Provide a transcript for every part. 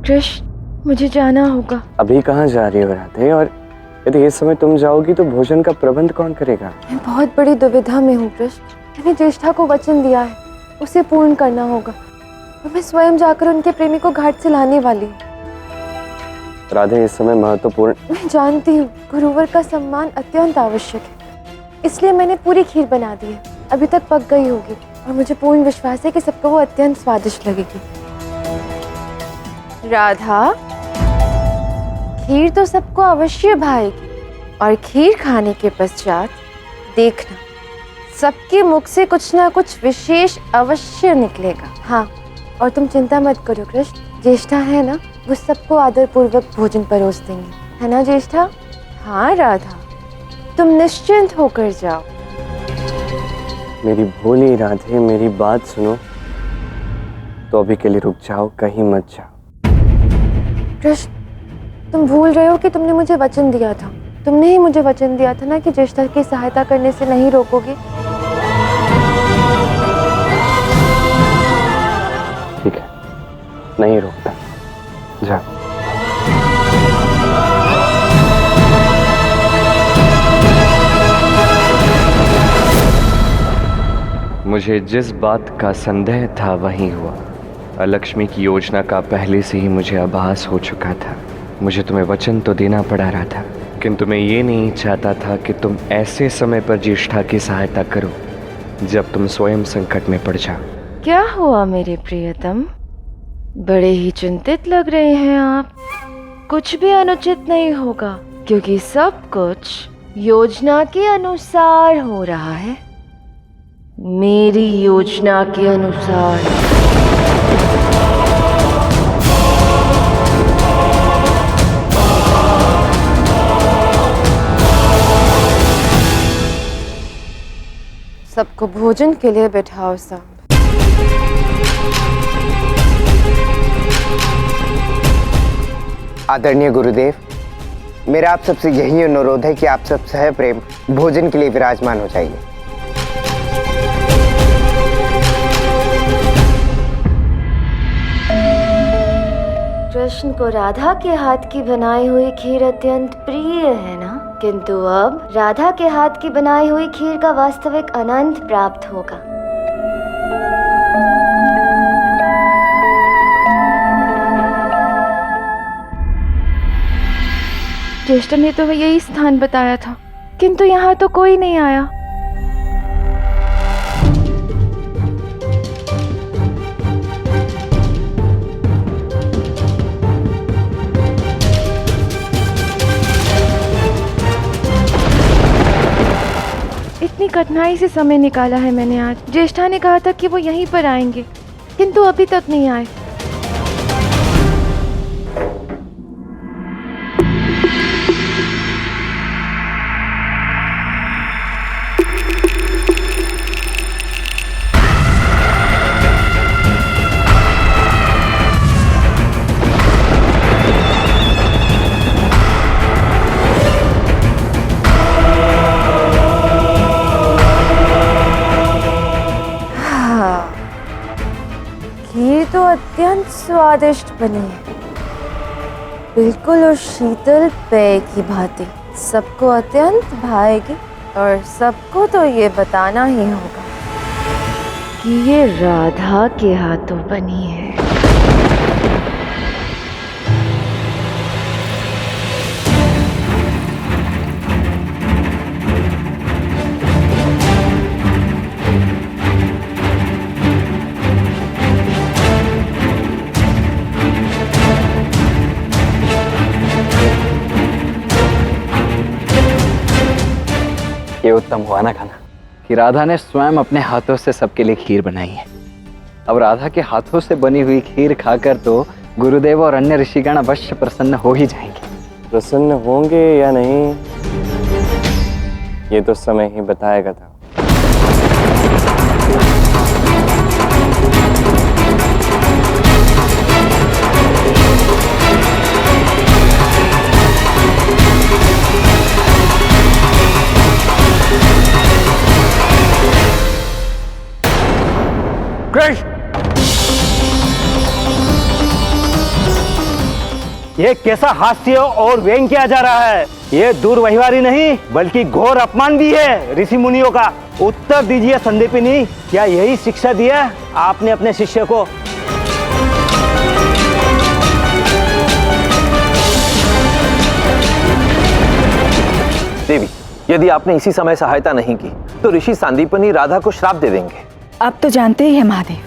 कृष्ण, मुझे जाना होगा। अभी कहाँ जा रही हो राधे? और यदि इस समय तुम जाओगी तो भोजन का प्रबंध कौन करेगा? मैं बहुत बड़ी दुविधा में हूँ कृष्ण। मैंने ज्येष्ठा को वचन दिया है, उसे पूर्ण करना होगा और मैं स्वयं जाकर उनके प्रेमी को घाट से लाने वाली हूँ। राधे, इस समय महत्वपूर्ण। मैं जानती हूँ गुरुवर का सम्मान अत्यंत आवश्यक है, इसलिए मैंने पूरी खीर बना दी है। अभी तक पक गई होगी और मुझे पूर्ण विश्वास है कि सबको वो अत्यंत स्वादिष्ट लगेगी। राधा, खीर तो सबको अवश्य भाएगी और खीर खाने के पश्चात देखना सबके मुख से कुछ ना कुछ विशेष अवश्य निकलेगा। हाँ, और तुम चिंता मत करो कृष्ण, ज्येष्ठा है ना, वो सबको आदर पूर्वक भोजन परोस देंगे, है ना ज्येष्ठा? हाँ राधा, तुम निश्चिंत होकर जाओ। मेरी भोली राधे, मेरी बात सुनो। तो अभी के लिए रुक जाओ, कहीं मत जाओ। कृष्ण, तुम भूल रहे हो कि तुमने मुझे वचन दिया था। तुमने ही मुझे वचन दिया था ना कि ज्येष्ठा की सहायता करने से नहीं रोकोगे। ठीक है, नहीं रोकता। जा। मुझे जिस बात का संदेह था वही हुआ। लक्ष्मी की योजना का पहले से ही मुझे आभास हो चुका था। मुझे तुम्हें वचन तो देना पड़ा रहा था, किंतु मैं ये नहीं चाहता था कि तुम ऐसे समय पर ज्येष्ठा की सहायता करो जब तुम स्वयं संकट में पड़ जाओ। क्या हुआ मेरे प्रियतम? बड़े ही चिंतित लग रहे हैं आप। कुछ भी अनुचित नहीं होगा क्योंकि सब कुछ योजना के अनुसार हो रहा है, मेरी योजना के अनुसार। सबको भोजन के लिए बैठाओ सब। आदरणीय गुरुदेव, मेरा आप सबसे यही अनुरोध है कि आप सब सह प्रेम भोजन के लिए विराजमान हो जाइए। कृष्ण को राधा के हाथ की बनाई हुई खीर अत्यंत प्रिय है ना, किंतु अब राधा के हाथ की बनाई हुई खीर का वास्तविक आनंद प्राप्त होगा। ज्येष्ठा ने तो यही स्थान बताया था, किंतु यहाँ तो कोई नहीं आया। इतनी कठिनाई से समय निकाला है मैंने आज। ज्येष्ठा ने कहा था कि वो यहीं पर आएंगे, किंतु अभी तक नहीं आए। खीर तो अत्यंत स्वादिष्ट बनी है, बिल्कुल उस शीतल पेय की भांति। सबको अत्यंत भाएगी और सबको तो ये बताना ही होगा कि ये राधा के हाथों बनी है। ये उत्तम हुआ ना खाना कि राधा ने स्वयं अपने हाथों से सबके लिए खीर बनाई है। अब राधा के हाथों से बनी हुई खीर खाकर तो गुरुदेव और अन्य ऋषिगण अवश्य प्रसन्न हो ही जाएंगे। प्रसन्न होंगे या नहीं, ये तो समय ही बताएगा था। कृष्ण, ये कैसा हास्य और व्यंग किया जा रहा है? ये दुर्व्यवहारी नहीं बल्कि घोर अपमान भी है ऋषि मुनियों का। उत्तर दीजिए संदीपिनी, क्या यही शिक्षा दिया आपने अपने शिष्य को? देवी, यदि आपने इसी समय सहायता नहीं की तो ऋषि संदीपनी राधा को श्राप दे देंगे। आप तो जानते ही हैं महादेव,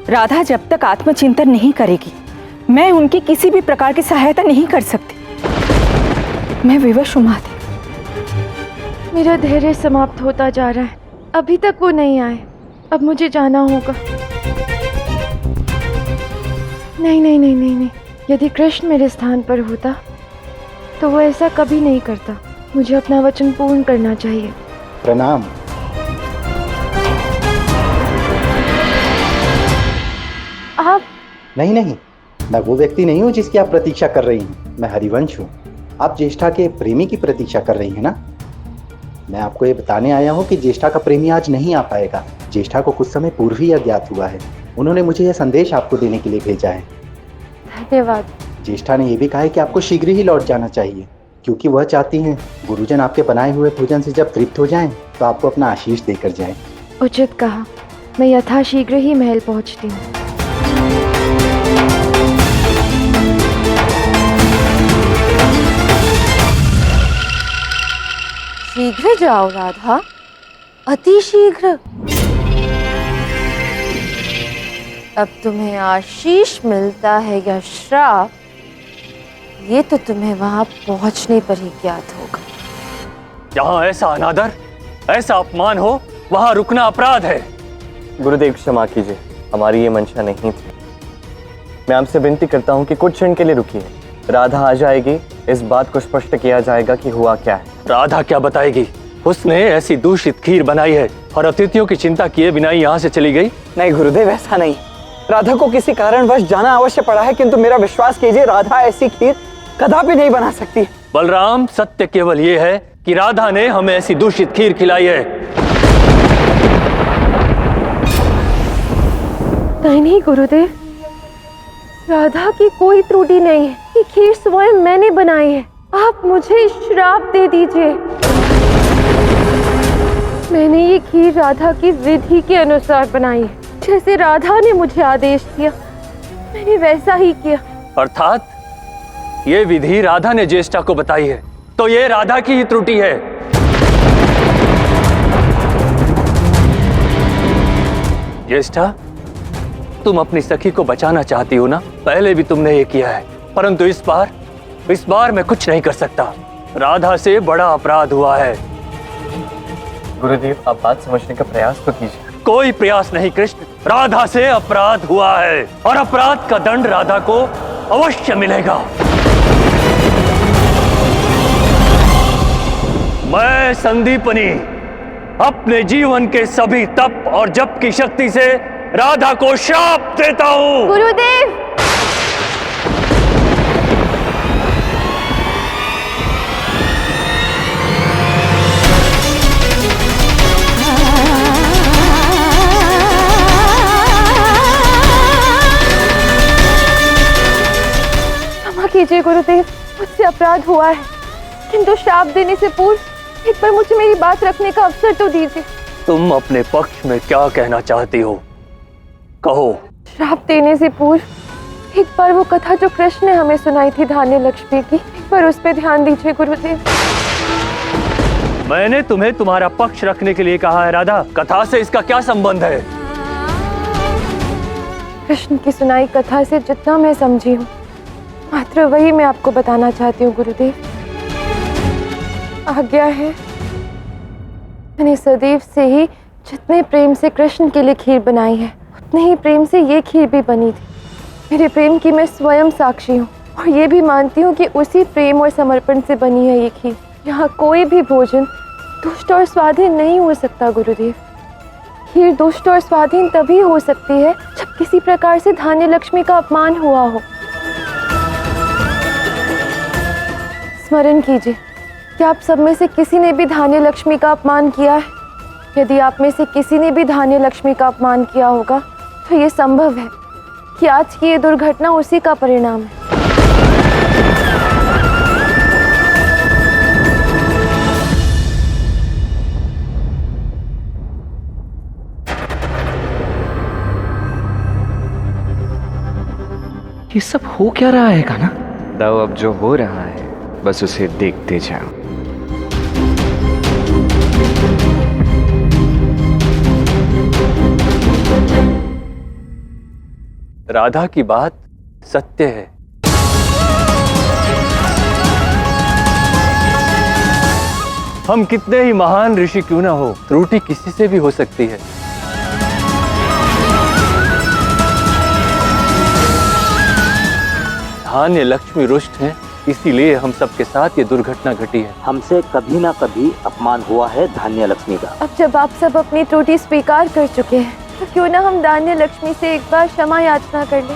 राधा जब तक आत्मचिंतन नहीं करेगी मैं उनकी किसी भी प्रकार की सहायता नहीं कर सकती। मैं विवश हूं महादेव। मेरा धैर्य समाप्त होता जा रहा है। अभी तक वो नहीं आए, अब मुझे जाना होगा। नहीं नहीं नहीं नहीं नहीं, यदि कृष्ण मेरे स्थान पर होता तो वो ऐसा कभी नहीं करता। मुझे अपना वचन पूर्ण करना चाहिए। प्रणाम। आप? नहीं नहीं, मैं वो व्यक्ति नहीं हूँ जिसकी आप प्रतीक्षा कर रही हैं। मैं हरिवंश हूँ। आप ज्येष्ठा के प्रेमी की प्रतीक्षा कर रही हैं ना? मैं आपको ये बताने आया हूँ कि ज्येष्ठा का प्रेमी आज नहीं आ पाएगा। ज्येष्ठा को कुछ समय पूर्व ही अज्ञात हुआ है। उन्होंने मुझे यह संदेश आपको देने के लिए भेजा है। धन्यवाद। ज्येष्ठा ने यह भी कहा है कि आपको शीघ्र ही लौट जाना चाहिए, क्योंकि वह चाहती हैं गुरुजन आपके बनाए हुए भोजन से जब तृप्त हो जाएं तो आपको अपना आशीष देकर जाएं। उचित कहा। मैं यथाशीघ्र ही महल पहुंचती हूँ। शीघ्र जाओ राधा, अति शीघ्र। अब तुम्हें आशीष मिलता है या श्राप, ये तो तुम्हें वहां पहुंचने पर ही ज्ञात होगा। जहाँ ऐसा अनादर, ऐसा अपमान हो, वहाँ रुकना अपराध है। गुरुदेव क्षमा कीजिए, हमारी ये मंशा नहीं थी। मैं आपसे विनती करता हूँ कि कुछ क्षण के लिए रुकिए। राधा आ जाएगी, इस बात को स्पष्ट किया जाएगा कि हुआ क्या है। राधा क्या बताएगी? उसने ऐसी दूषित खीर बनाई है और अतिथियों की चिंता किए बिना ही यहाँ से चली गई। नहीं गुरुदेव, ऐसा नहीं। राधा को किसी कारणवश जाना अवश्य पड़ा है, किंतु मेरा विश्वास कीजिए राधा ऐसी खीर कदापि नहीं बना सकती। बलराम, सत्य केवल ये है कि राधा ने हमें ऐसी दूषित खीर खिलाई है। नहीं गुरुदेव, राधा की कोई त्रुटि नहीं है। ये खीर स्वयं मैंने बनाई है। आप मुझे श्राप दे दीजिए। मैंने ये खीर राधा की विधि के अनुसार बनाई है। जैसे राधा ने मुझे आदेश दिया मैंने वैसा ही किया। अर्थात ये विधि राधा ने ज्येष्ठा को बताई है, तो ये राधा की ही त्रुटि है। ज्येष्ठा, तुम अपनी सखी को बचाना चाहती हो ना? पहले भी तुमने ये किया है, परंतु इस बार मैं कुछ नहीं कर सकता। राधा से बड़ा अपराध हुआ है। गुरुदेव, आप बात समझने का प्रयास तो कीजिए। कोई प्रयास नहीं कृष्ण, राधा से अपराध हुआ है और अपराध का दंड राधा को अवश्य मिलेगा। मैं संदीपनी अपने जीवन के सभी तप और जप की शक्ति से राधा को श्राप देता हूँ। गुरुदेव, क्षमा कीजिए गुरुदेव, मुझसे अपराध हुआ है, किंतु श्राप देने से पूर्व एक बार मुझे मेरी बात रखने का अवसर तो दीजिए। तुम अपने पक्ष में क्या कहना चाहती हो, कहो। श्राप देने से पूर्व एक बार वो कथा जो कृष्ण ने हमें सुनाई थी धान्य लक्ष्मी की, एक बार उस पर ध्यान दीजिए गुरुदेव। मैंने तुम्हें तुम्हारा पक्ष रखने के लिए कहा है राधा, कथा से इसका क्या संबंध है? कृष्ण की सुनाई कथा से जितना मैं समझी हूँ मात्र वही मैं आपको बताना चाहती हूँ गुरुदेव। आज्ञा है, मैंने सदैव से ही जितने प्रेम से कृष्ण के लिए खीर बनाई है उतने ही प्रेम से ये खीर भी बनी थी। मेरे प्रेम की मैं स्वयं साक्षी हूँ और ये भी मानती हूँ कि उसी प्रेम और समर्पण से बनी है ये खीर। यहाँ कोई भी भोजन दुष्ट और स्वाधीन नहीं हो सकता गुरुदेव। खीर दुष्ट और स्वाधीन तभी हो सकती है जब किसी प्रकार से धान्य लक्ष्मी का अपमान हुआ हो। स्मरण कीजिए कि आप सब में से किसी ने भी धान्य लक्ष्मी का अपमान किया है। यदि आप में से किसी ने भी धान्य लक्ष्मी का अपमान किया होगा तो ये संभव है कि आज की ये दुर्घटना उसी का परिणाम है। ये सब हो क्या रहा है कान्हा? दाऊ, अब जो हो रहा है बस उसे देखते जाओ। राधा की बात सत्य है। हम कितने ही महान ऋषि क्यों ना हो, त्रुटि किसी से भी हो सकती है। धान्य लक्ष्मी रुष्ट है, इसीलिए हम सबके साथ ये दुर्घटना घटी है। हमसे कभी ना कभी अपमान हुआ है धान्य लक्ष्मी का। अब जब आप सब अपनी त्रुटि स्वीकार कर चुके हैं तो क्यों ना हम धान्य लक्ष्मी से एक बार क्षमा याचना कर लें।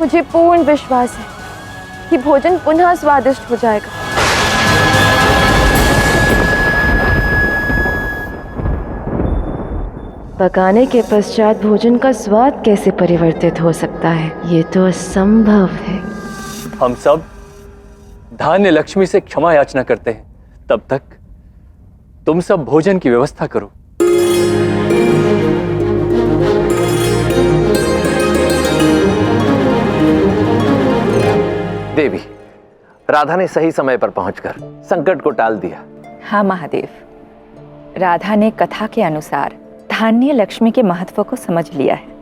मुझे पूर्ण विश्वास है कि भोजन पुनः स्वादिष्ट हो जाएगा। पकाने के पश्चात भोजन का स्वाद कैसे परिवर्तित हो सकता है, ये तो असंभव है। हम सब धान्य लक्ष्मी से क्षमा याचना करते हैं। तब तक तुम सब भोजन की व्यवस्था करो। देवी, राधा ने सही समय पर पहुंचकर संकट को टाल दिया। हाँ महादेव, राधा ने कथा के अनुसार धान्य लक्ष्मी के महत्व को समझ लिया है।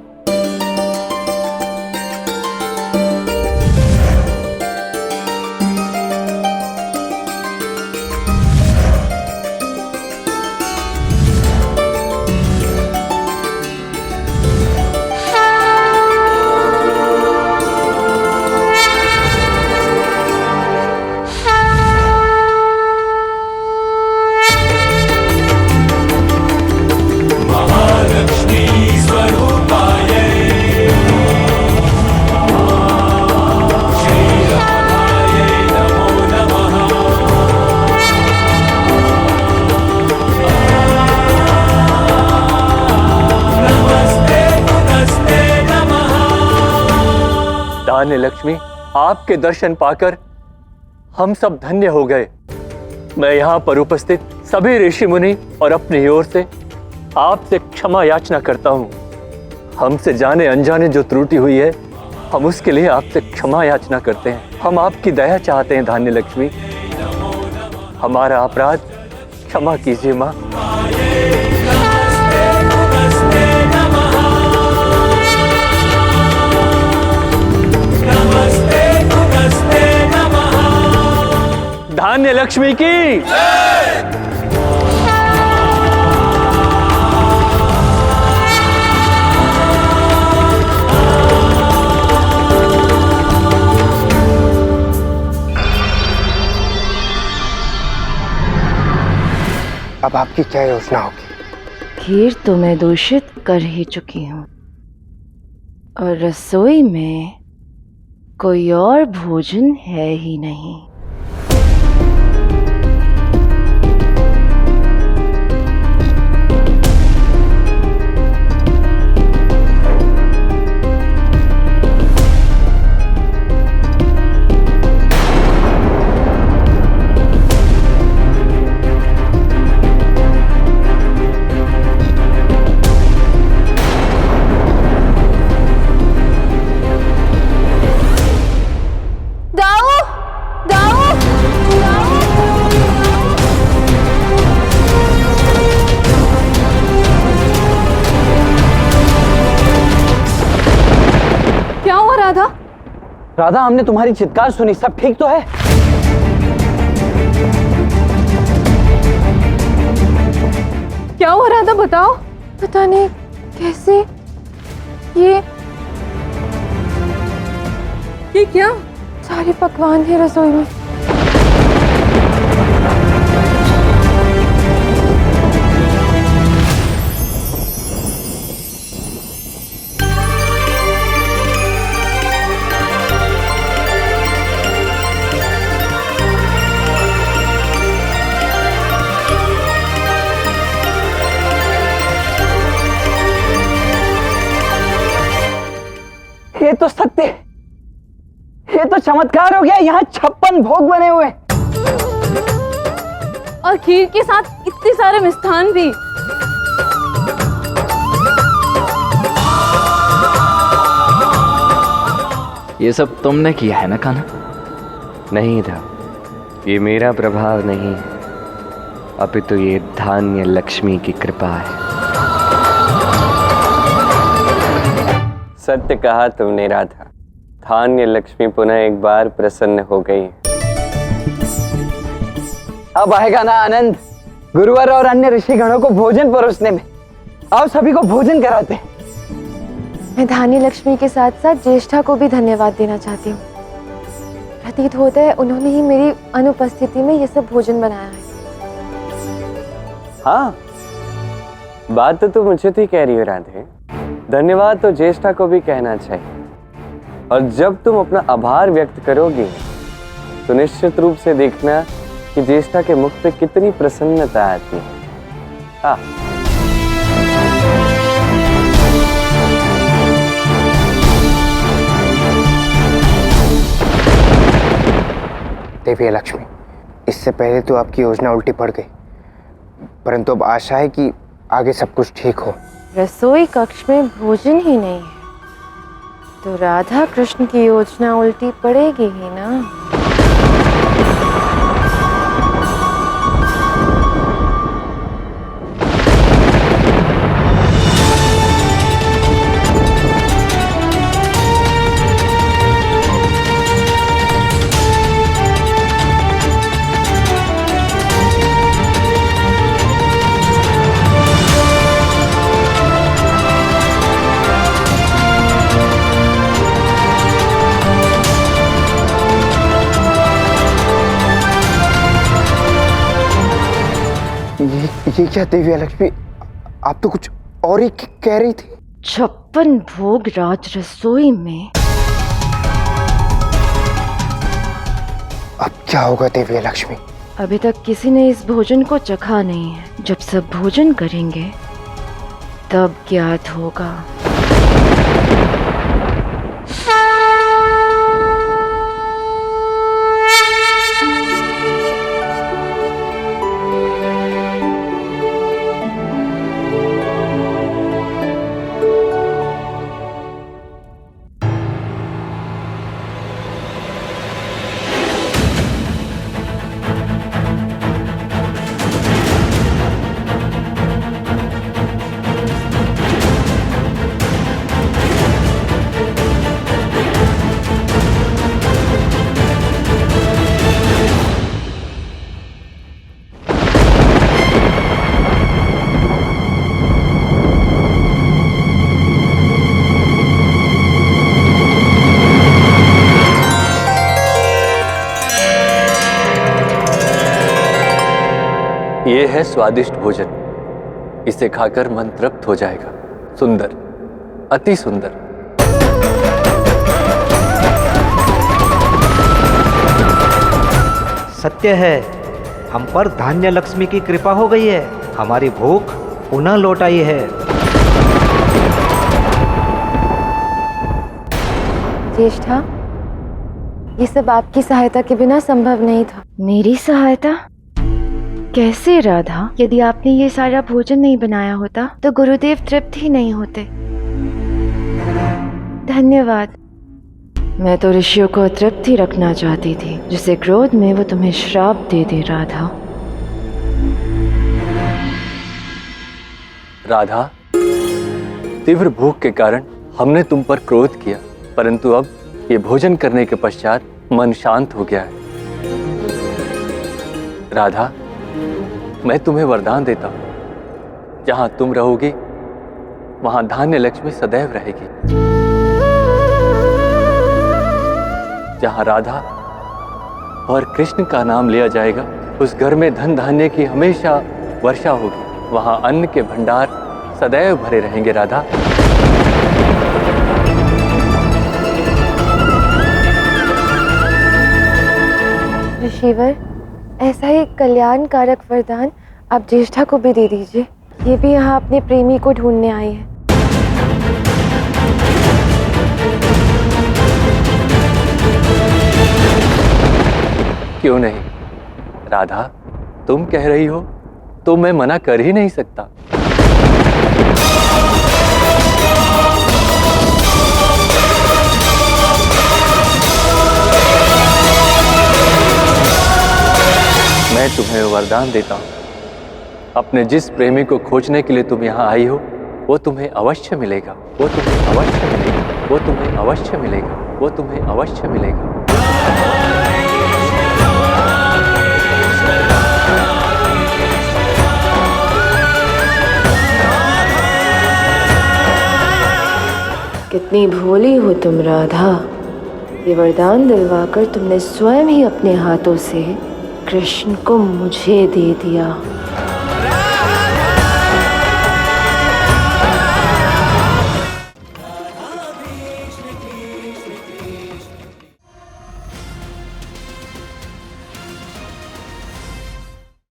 धान्य लक्ष्मी, आपके दर्शन पाकर हम सब धन्य हो गए। मैं यहाँ पर उपस्थित सभी ऋषि मुनि और अपनी ओर से आपसे क्षमा याचना करता हूँ। हमसे जाने अनजाने जो त्रुटि हुई है, हम उसके लिए आपसे क्षमा याचना करते हैं। हम आपकी दया चाहते हैं धान्य लक्ष्मी। हमारा अपराध क्षमा कीजिए माँ। धान्य लक्ष्मी की अब आपकी क्या योजना होगी? खीर तो मैं दूषित कर ही चुकी हूँ और रसोई में कोई और भोजन है ही नहीं। राधा, हमने तुम्हारी चित्कार सुनी, सब ठीक तो है? क्या हुआ राधा, बताओ। पता नहीं कैसे ये क्या सारे पकवान है रसोई में। ये तो सत्य, ये तो चमत्कार हो गया। यहाँ 56 भोग बने हुए और खीर के साथ इतने सारे मिष्ठान भी। ये सब तुमने किया है ना कान्हा? नहीं था, ये मेरा प्रभाव नहीं है, अपितु ये धान्य लक्ष्मी की कृपा है। सत्य कहा तुमने राधा, धान्य लक्ष्मी पुनः एक बार प्रसन्न हो गई। अब आएगा ना आनंद गुरुवर और अन्य ऋषिगणों को भोजन परोसने में। आओ सभी को भोजन कराते हैं। मैं धान्य लक्ष्मी के साथ साथ ज्येष्ठा को भी धन्यवाद देना चाहती हूँ। प्रतीत होता है उन्होंने ही मेरी अनुपस्थिति में ये सब भोजन बनाया है। हाँ, बात तो तुम मुझे ही कह रही हो राधे, धन्यवाद तो ज्येष्ठा को भी कहना चाहिए। और जब तुम अपना आभार व्यक्त करोगे तो निश्चित रूप से देखना कि ज्येष्ठा के मुख पे कितनी प्रसन्नता आती है। हाँ, देवी लक्ष्मी, इससे पहले तो आपकी योजना उल्टी पड़ गई, परंतु अब आशा है कि आगे सब कुछ ठीक हो। रसोई कक्ष में भोजन ही नहीं है तो राधा कृष्ण की योजना उल्टी पड़ेगी ही ना। ये क्या देवी लक्ष्मी, आप तो कुछ और ही कह रही थी। 56 भोग राज रसोई में। अब क्या होगा देवी लक्ष्मी? अभी तक किसी ने इस भोजन को चखा नहीं है। जब सब भोजन करेंगे तब ज्ञात होगा। ये है स्वादिष्ट भोजन, इसे खाकर मन तृप्त हो जाएगा। सुंदर, अति सुंदर। सत्य है, हम पर धान्य लक्ष्मी की कृपा हो गई है, हमारी भूख पुनः लौट आई है। ज्येष्ठा, ये सब आपकी सहायता के बिना संभव नहीं था। मेरी सहायता? कैसे राधा? यदि आपने ये सारा भोजन नहीं बनाया होता तो गुरुदेव तृप्त ही नहीं होते। धन्यवाद। मैं तो ऋषियों को तृप्त ही रखना चाहती थी, जिसे क्रोध में वो तुम्हें श्राप दे दे राधा। राधा, तीव्र भूख के कारण हमने तुम पर क्रोध किया, परंतु अब ये भोजन करने के पश्चात मन शांत हो गया है। राधा, मैं तुम्हें वरदान देता हूं, जहां तुम रहोगी वहां धान्य लक्ष्मी सदैव रहेगी। जहां राधा और कृष्ण का नाम लिया जाएगा, उस घर में धन धान्य की हमेशा वर्षा होगी। वहां अन्न के भंडार सदैव भरे रहेंगे। राधा, ऋषिवर, ऐसा ही कल्याणकारक वरदान आप ज्येष्ठा को भी दे दीजिए। ये भी यहाँ अपने प्रेमी को ढूंढने आई है। क्यों नहीं राधा, तुम कह रही हो तो मैं मना कर ही नहीं सकता। मैं तुम्हें वरदान देता हूँ, अपने जिस प्रेमी को खोजने के लिए तुम यहाँ आई हो, वो तुम्हें अवश्य मिलेगा, वो तुम्हें अवश्य मिलेगा, वो तुम्हें अवश्य मिलेगा, वो तुम्हें अवश्य मिलेगा। कितनी भोली हो तुम राधा। ये वरदान दिलवाकर तुमने स्वयं ही अपने हाथों से कृष्ण को मुझे दे दिया।